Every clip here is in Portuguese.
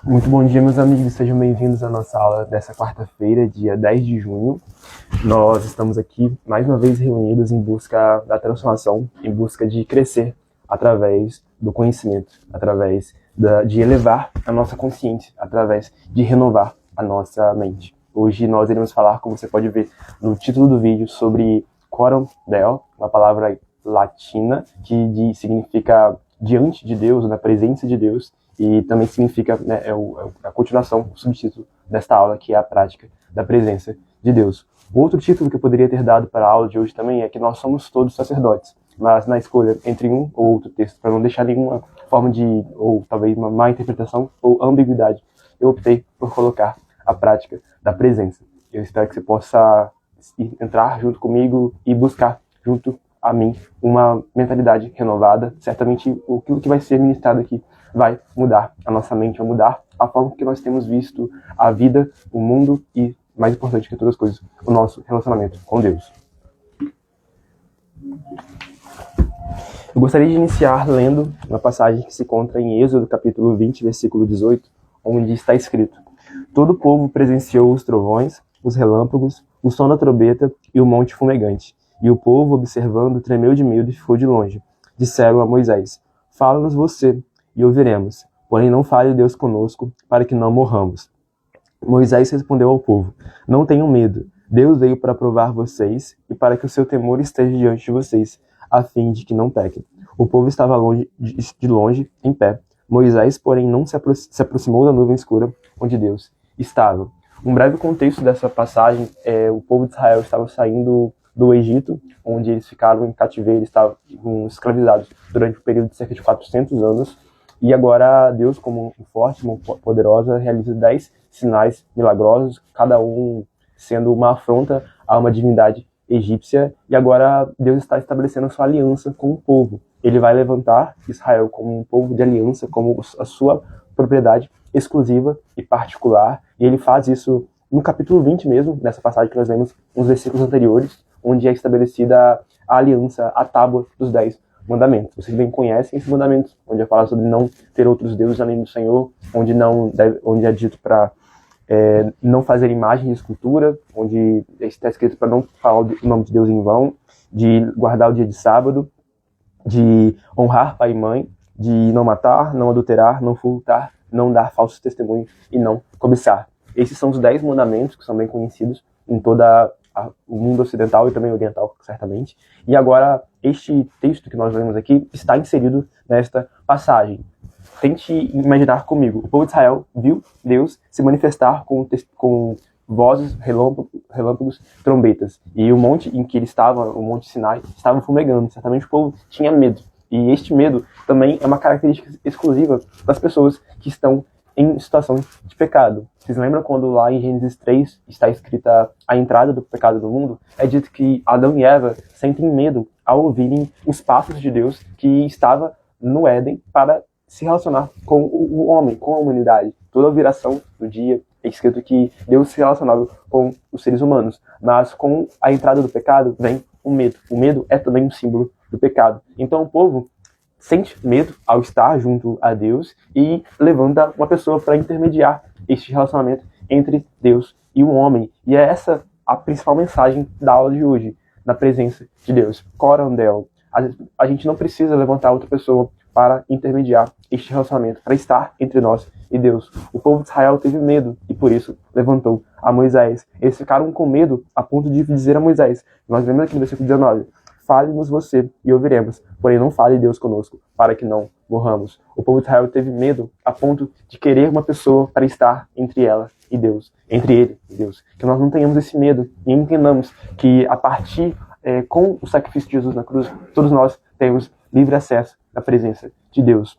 Muito bom dia, meus amigos. Sejam bem-vindos à nossa aula dessa quarta-feira, dia 10 de junho. Nós estamos aqui, mais uma vez, reunidos em busca da transformação, em busca de crescer através do conhecimento, através de elevar a nossa consciência, através de renovar a nossa mente. Hoje nós iremos falar, como você pode ver no título do vídeo, sobre coram Deo, uma palavra latina que significa diante de Deus, na presença de Deus, e também significa, né, a continuação, o subtítulo desta aula, que é a prática da presença de Deus. Outro título que eu poderia ter dado para a aula de hoje também é que nós somos todos sacerdotes, mas na escolha entre um ou outro texto, para não deixar nenhuma forma de, ou talvez uma má interpretação ou ambiguidade, eu optei por colocar a prática da presença. Eu espero que você possa entrar junto comigo e buscar junto a mim uma mentalidade renovada. Certamente aquilo que vai ser ministrado aqui vai mudar a nossa mente, vai mudar a forma que nós temos visto a vida, o mundo e, mais importante que todas as coisas, o nosso relacionamento com Deus. Eu gostaria de iniciar lendo uma passagem que se encontra em Êxodo, capítulo 20, versículo 18, onde está escrito: todo o povo presenciou os trovões, os relâmpagos, o som da trombeta e o monte fumegante. E o povo, observando, tremeu de medo e ficou de longe. Disseram a Moisés: fala-nos você, e ouviremos. Porém não fale Deus conosco, para que não morramos. Moisés respondeu ao povo: não tenham medo. Deus veio para provar vocês e para que o seu temor esteja diante de vocês, a fim de que não pequem. O povo estava de longe, em pé. Moisés, porém, não se aproximou da nuvem escura onde Deus estava. Um breve contexto dessa passagem é o povo de Israel estava saindo do Egito, onde eles ficaram em cativeiro, estavam escravizados durante um período de cerca de 400 anos. E agora Deus, como um forte, uma poderosa, realiza 10 sinais milagrosos, cada um sendo uma afronta a uma divindade egípcia. E agora Deus está estabelecendo sua aliança com o povo. Ele vai levantar Israel como um povo de aliança, como a sua propriedade exclusiva e particular. E ele faz isso no capítulo 20 mesmo, nessa passagem que nós vemos nos versículos anteriores, onde é estabelecida a aliança, a tábua dos 10 mandamentos. Vocês bem conhecem esses mandamentos, onde é falado sobre não ter outros deuses além do Senhor, onde é dito para não fazer imagem de escultura, onde está escrito para não falar o nome de Deus em vão, de guardar o dia de sábado, de honrar pai e mãe, de não matar, não adulterar, não furtar, não dar falsos testemunhos e não cobiçar. Esses são os 10 mandamentos que são bem conhecidos em todo o mundo ocidental e também oriental, certamente. E agora, este texto que nós lemos aqui está inserido nesta passagem. Tente imaginar comigo. O povo de Israel viu Deus se manifestar com vozes, relâmpagos, trombetas. E o monte em que ele estava, o Monte Sinai, estava fumegando. Certamente o povo tinha medo. E este medo também é uma característica exclusiva das pessoas que estão em situação de pecado. Vocês lembram quando lá em Gênesis 3 está escrita a entrada do pecado no mundo? É dito que Adão e Eva sentem medo ao ouvirem os passos de Deus que estava no Éden para se relacionar com o homem, com a humanidade. Toda a viração do dia é escrito que Deus se relacionava com os seres humanos. Mas com a entrada do pecado vem o medo. O medo é também um símbolo do pecado. Então o povo sente medo ao estar junto a Deus e levanta uma pessoa para intermediar este relacionamento entre Deus e o homem. E é essa a principal mensagem da aula de hoje, na presença de Deus. Coram Deo. A gente não precisa levantar outra pessoa para intermediar este relacionamento, para estar entre nós e Deus. O povo de Israel teve medo e por isso levantou a Moisés. Eles ficaram com medo a ponto de dizer a Moisés, nós vemos aqui no versículo 19, fale-nos você e ouviremos, porém não fale Deus conosco, para que não morramos. O povo de Israel teve medo a ponto de querer uma pessoa para estar entre ela e Deus, entre ele e Deus. Que nós não tenhamos esse medo e entendamos que a partir com o sacrifício de Jesus na cruz, todos nós temos livre acesso à presença de Deus.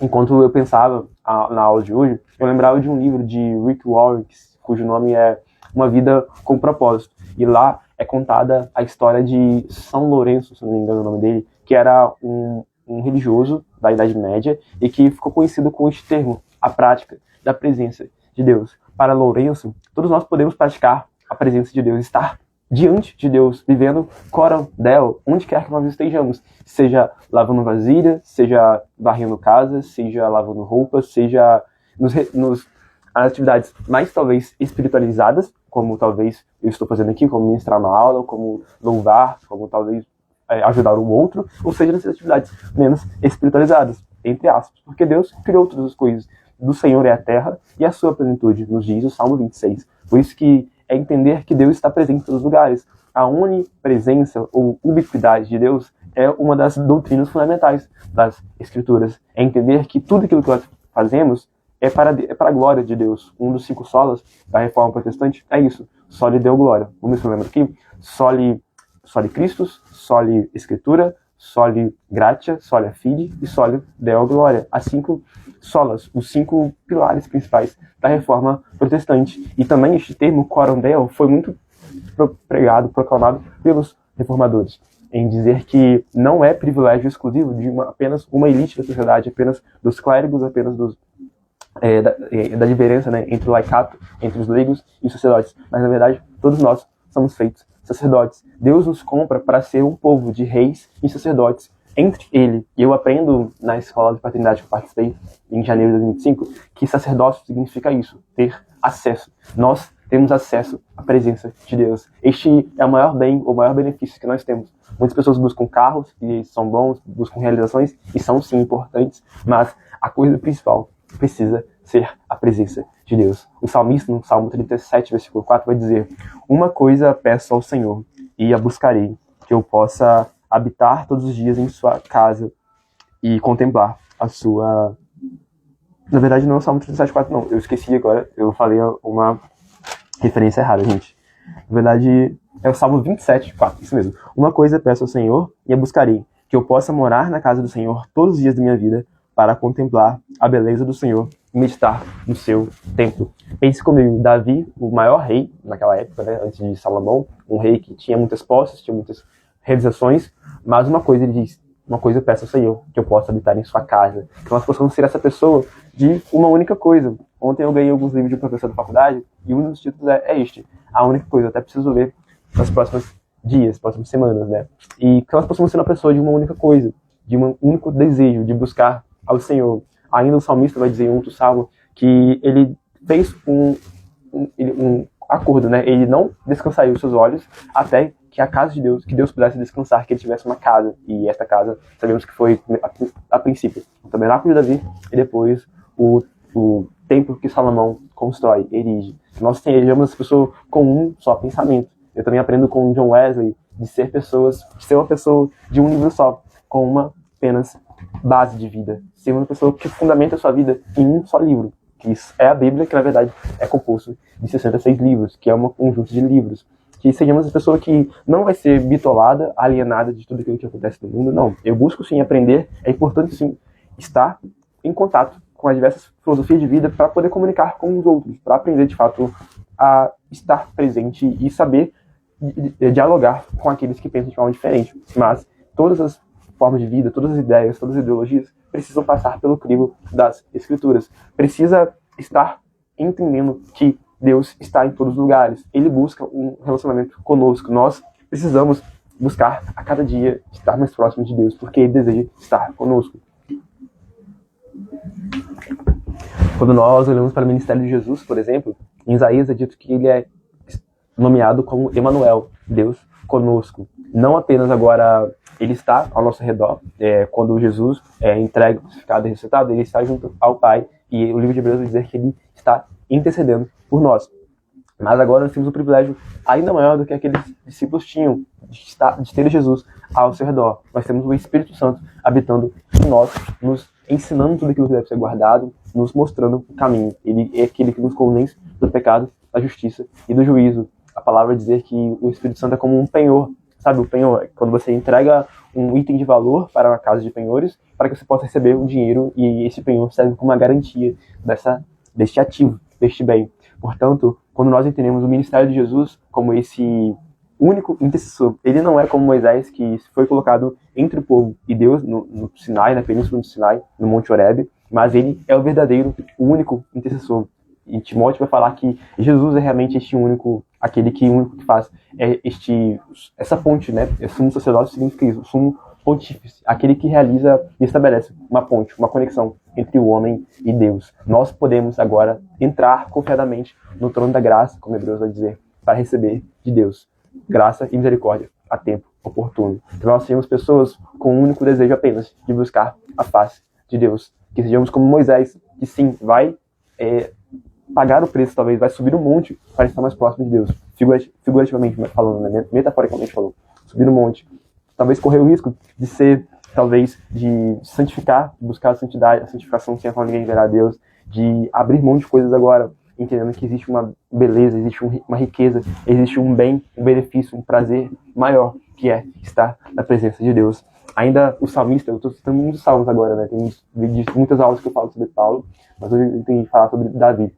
Enquanto eu pensava na aula de hoje, eu lembrava de um livro de Rick Warren, cujo nome é Uma Vida com Propósito. E lá é contada a história de São Lourenço, se não me engano o nome dele, que era um religioso da Idade Média e que ficou conhecido com este termo, a prática da presença de Deus. Para Lourenço, todos nós podemos praticar a presença de Deus, estar diante de Deus, vivendo coram Deo, onde quer que nós estejamos, seja lavando vasilha, seja varrendo casa, seja lavando roupa, seja as atividades mais talvez espiritualizadas, como talvez eu estou fazendo aqui, como ministrar uma aula, como louvar, como talvez ajudar o outro, ou seja, nessas atividades menos espiritualizadas, entre aspas, porque Deus criou todas as coisas. Do Senhor é a terra e a sua plenitude, nos diz o Salmo 26. Por isso que é entender que Deus está presente em todos os lugares. A onipresença ou ubiquidade de Deus é uma das doutrinas fundamentais das Escrituras. É entender que tudo aquilo que nós fazemos é para a glória de Deus. Um dos 5 solas da Reforma Protestante é isso. Soli Deo Glória. Vamos ver se eu lembro aqui. Soli Christus, soli Escritura, soli Gratia, soli Fide e soli Deo Glória. As 5 solas, os 5 pilares principais da Reforma Protestante. E também este termo, coram Deo, foi muito pregado, proclamado pelos reformadores, em dizer que não é privilégio exclusivo de apenas uma elite da sociedade, apenas dos clérigos, apenas da diferença, né, entre o laicato, entre os leigos e os sacerdotes. Mas, na verdade, todos nós somos feitos sacerdotes. Deus nos compra para ser um povo de reis e sacerdotes entre ele. E eu aprendo na escola de paternidade que eu participei em janeiro de 2025 que sacerdócio significa isso, ter acesso. Nós temos acesso à presença de Deus. Este é o maior bem, o maior benefício que nós temos. Muitas pessoas buscam carros, que são bons, buscam realizações, e são sim importantes, mas a coisa principal precisa ser a presença de Deus. O salmista, no Salmo 37, versículo 4, vai dizer: uma coisa peço ao Senhor, e a buscarei, que eu possa habitar todos os dias em sua casa e contemplar a sua... Na verdade, não é o Salmo 37, 4, não. Eu esqueci agora, eu falei uma referência errada, gente. Na verdade, é o Salmo 27, 4, isso mesmo. Uma coisa peço ao Senhor, e a buscarei, que eu possa morar na casa do Senhor todos os dias da minha vida, para contemplar a beleza do Senhor e meditar no seu templo. Pense comigo, Davi, o maior rei naquela época, né, antes de Salomão, um rei que tinha muitas posses, tinha muitas realizações, mas uma coisa ele diz: uma coisa eu peço ao Senhor, que eu possa habitar em sua casa, que nós possamos ser essa pessoa de uma única coisa. Ontem eu ganhei alguns livros de um professor da faculdade, e um dos títulos é este: a única coisa. Eu até preciso ler nas próximas dias, próximas semanas, né? E que nós possamos ser uma pessoa de uma única coisa, de um único desejo, de buscar ao Senhor. Ainda o salmista vai dizer em outro salmo que ele fez um acordo, né? Ele não descansaria os seus olhos até que a casa de Deus, que Deus pudesse descansar, que ele tivesse uma casa. E esta casa, sabemos que foi, a princípio, o tabernáculo de Davi e depois o templo que Salomão constrói, erige. Nós sejamos essa pessoa com um só pensamento. Eu também aprendo com John Wesley de ser uma pessoa de um livro só, com uma apenas base de vida, ser uma pessoa que fundamenta a sua vida em um só livro, que é a Bíblia, que na verdade é composto de 66 livros, que é um conjunto de livros. Que sejamos a pessoa que não vai ser bitolada, alienada de tudo aquilo que acontece no mundo, não. Eu busco sim aprender, é importante sim estar em contato com as diversas filosofias de vida para poder comunicar com os outros, para aprender de fato a estar presente e saber dialogar com aqueles que pensam de forma diferente. Mas todas as formas de vida, todas as ideias, todas as ideologias precisam passar pelo crivo das Escrituras. Precisa estar entendendo que Deus está em todos os lugares. Ele busca um relacionamento conosco. Nós precisamos buscar a cada dia estar mais próximo de Deus, porque Ele deseja estar conosco. Quando nós olhamos para o ministério de Jesus, por exemplo, em Isaías é dito que ele é nomeado como Emanuel, Deus conosco. Não apenas agora ele está ao nosso redor, quando Jesus é entregue, crucificado e ressuscitado, ele está junto ao Pai, e o livro de Hebreus vai dizer que ele está intercedendo por nós. Mas agora nós temos um privilégio ainda maior do que aqueles discípulos tinham, de ter Jesus ao seu redor. Nós temos o Espírito Santo habitando em nós, nos ensinando tudo aquilo que deve ser guardado, nos mostrando o caminho. Ele é aquele que nos convence do pecado, da justiça e do juízo. A palavra vai dizer que o Espírito Santo é como um penhor. Sabe, o penhor, quando você entrega um item de valor para uma casa de penhores, para que você possa receber um dinheiro, e esse penhor serve como uma garantia deste ativo, deste bem. Portanto, quando nós entendemos o ministério de Jesus como esse único intercessor, ele não é como Moisés, que foi colocado entre o povo e Deus no Sinai, na península do Sinai, no Monte Horebe, mas ele é o verdadeiro, o único intercessor. E Timóteo vai falar que Jesus é realmente este único, aquele que o único que faz essa ponte, né? O sumo sacerdócio significa isso, o sumo pontífice, aquele que realiza e estabelece uma ponte, uma conexão entre o homem e Deus. Nós podemos agora entrar confiadamente no trono da graça, como Hebreus vai dizer, para receber de Deus graça e misericórdia a tempo oportuno. Que nós sejamos pessoas com um único desejo apenas de buscar a face de Deus. Que sejamos como Moisés, que sim, vai pagar o preço, talvez, vai subir um monte para estar mais próximo de Deus. Figurativamente falando, né? Metaforicamente falando. Subir um monte. Talvez correr o risco de ser, talvez, de santificar, buscar a santidade, a santificação sem a qual ninguém verá a Deus, de abrir mão de coisas agora, entendendo que existe uma beleza, existe uma riqueza, existe um bem, um benefício, um prazer maior, que é estar na presença de Deus. Ainda o salmista, eu estou citando muitos salmos agora, né? Tem muitas aulas que eu falo sobre Paulo, mas hoje eu tenho que falar sobre Davi.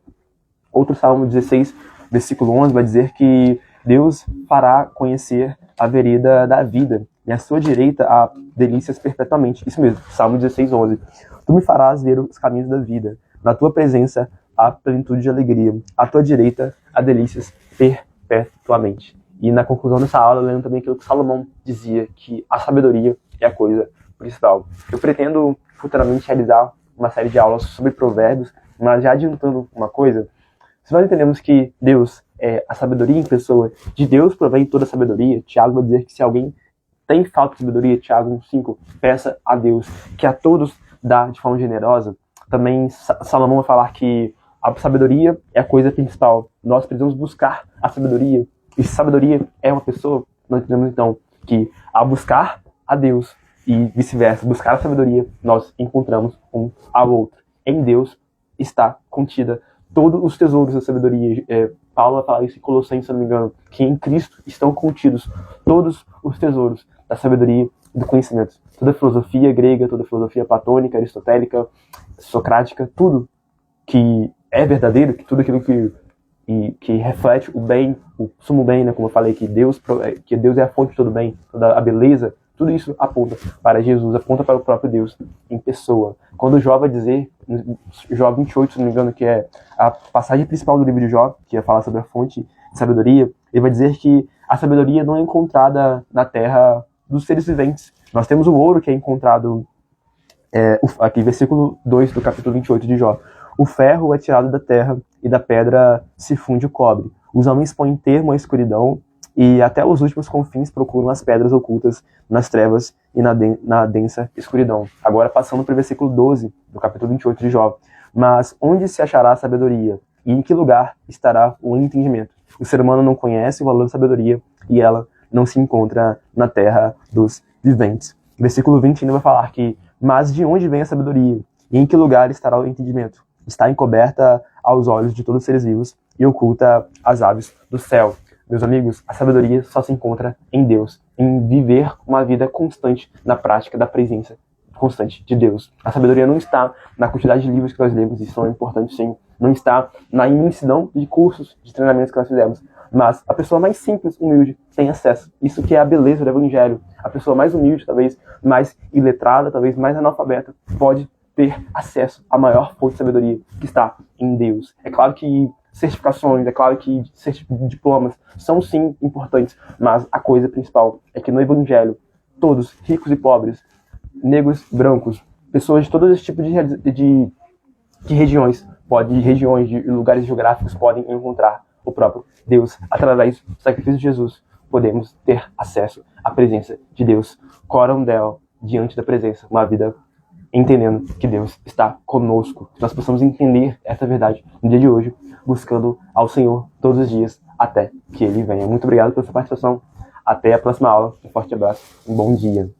Outro Salmo 16, versículo 11, vai dizer que Deus fará conhecer a vereda da vida, e à sua direita há delícias perpetuamente. Isso mesmo, Salmo 16, 11. Tu me farás ver os caminhos da vida, na tua presença há plenitude de alegria, à tua direita há delícias perpetuamente. E na conclusão dessa aula, lendo também aquilo que Salomão dizia, que a sabedoria é a coisa principal. Eu pretendo futuramente realizar uma série de aulas sobre provérbios, mas já adiantando uma coisa, se nós entendemos que Deus é a sabedoria em pessoa, de Deus provém toda a sabedoria, Tiago vai dizer que se alguém tem falta de sabedoria, Tiago 1,5, peça a Deus, que a todos dá de forma generosa. Também Salomão vai falar que a sabedoria é a coisa principal. Nós precisamos buscar a sabedoria. E se sabedoria é uma pessoa, nós entendemos então que ao buscar a Deus e vice-versa, buscar a sabedoria, nós encontramos um ao outro. Em Deus está contida todos os tesouros da sabedoria. Paulo vai falar isso em Colossenses, se não me engano, que em Cristo estão contidos todos os tesouros da sabedoria e do conhecimento. Toda a filosofia grega, toda a filosofia platônica, aristotélica, socrática, tudo que é verdadeiro, que tudo aquilo que reflete o bem, o sumo bem, né, como eu falei, que Deus é a fonte de todo bem, toda a beleza, tudo isso aponta para Jesus, aponta para o próprio Deus em pessoa. Quando Jó vai dizer, Jó 28, se não me engano, que é a passagem principal do livro de Jó, que é falar sobre a fonte de sabedoria, ele vai dizer que a sabedoria não é encontrada na terra dos seres viventes. Nós temos o ouro que é encontrado, aqui, versículo 2 do capítulo 28 de Jó. O ferro é tirado da terra e da pedra se funde o cobre. Os homens põem termo à escuridão e até os últimos confins procuram as pedras ocultas nas trevas e na densa escuridão. Agora passando para o versículo 12 do capítulo 28 de Jó. Mas onde se achará a sabedoria? E em que lugar estará o entendimento? O ser humano não conhece o valor da sabedoria e ela não se encontra na terra dos viventes. Versículo 20 ainda vai falar que mas de onde vem a sabedoria? E em que lugar estará o entendimento? Está encoberta aos olhos de todos os seres vivos e oculta às aves do céu. Meus amigos, a sabedoria só se encontra em Deus, em viver uma vida constante na prática da presença constante de Deus. A sabedoria não está na quantidade de livros que nós lemos, isso é importante sim, não está na imensidão de cursos, de treinamentos que nós fizemos, mas a pessoa mais simples, humilde, tem acesso. Isso que é a beleza do Evangelho. A pessoa mais humilde, talvez mais iletrada, talvez mais analfabeta, pode ter acesso à maior fonte de sabedoria que está em Deus. É claro que certificações, é claro que diplomas são sim importantes, mas a coisa principal é que no Evangelho, todos, ricos e pobres, negros, brancos, pessoas de todos os tipos de regiões, de lugares geográficos, podem encontrar o próprio Deus. Através do sacrifício de Jesus, podemos ter acesso à presença de Deus. Coram Deo, diante da presença, uma vida entendendo que Deus está conosco. Que nós possamos entender essa verdade no dia de hoje, buscando ao Senhor todos os dias, até que Ele venha. Muito obrigado pela sua participação. Até a próxima aula. Um forte abraço. Um bom dia.